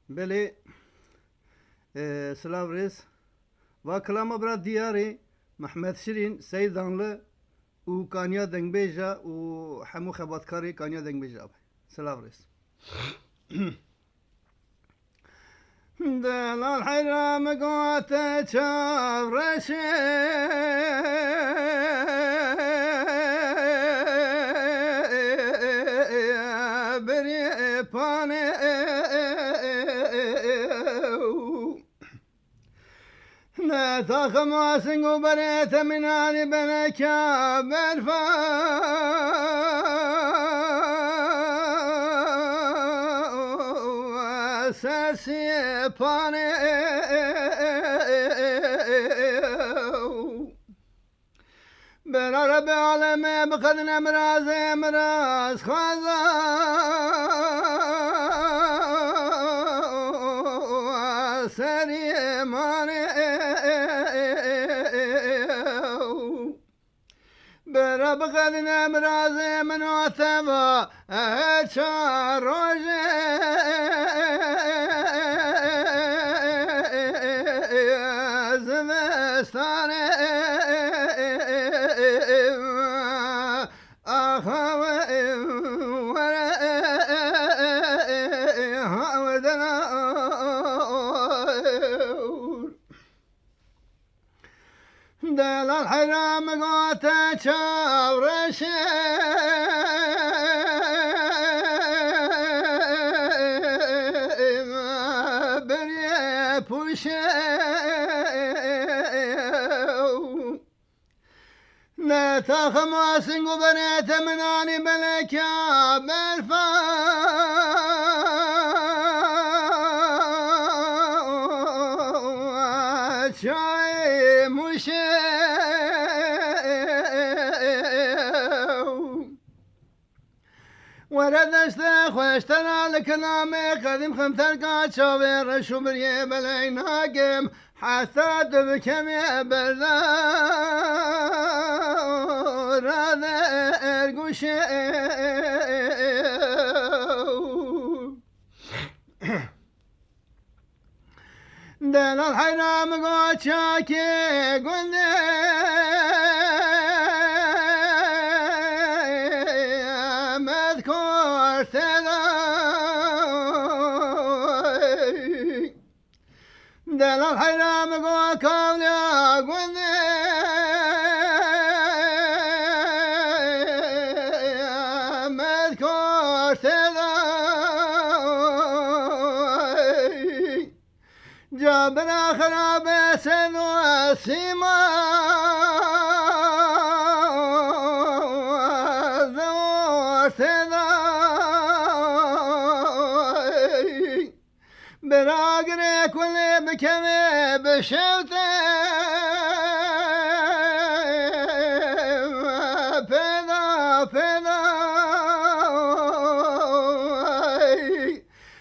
بله سلاv reis va klama bira diyarê Mehmed Şirîn Seydanlı û Kanya Dengbêja û hemû xebatkarê Kanya Dengbêja be. Silav reis. Delal heyram gote çavreşe bir pane ne takmasın o berete minani beneka berfa sesi pane ben arabe aleme bıkadın emraz khaza seri mane برا بقدن امراض من وثبا اتشارج زمستان اخوة ودنا دلال حرام قوتا چاورشه بریه پوشه نتاخ ماسنگ و بریت منانی بلکا برفا چای موشه وردشت خوشتنا لكلام قديم خمتر قاد شاوير شمري بلاي ناقم حتى بكم يبلا راذا ارقوش دلال حرام قاد شاكي قلنا دلال حرام قوى كاملة قلنا مذكور تذاي جابنا خراب سن وسيما ذور تذاي براقري كل بكمي بشوته بدا بدا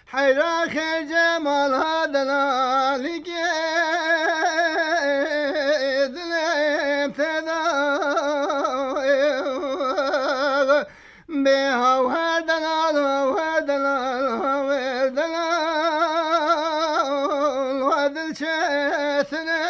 حيراك جمال هذا لالك ابتدا بها وهدلال وهدلال وهدلال شاثنا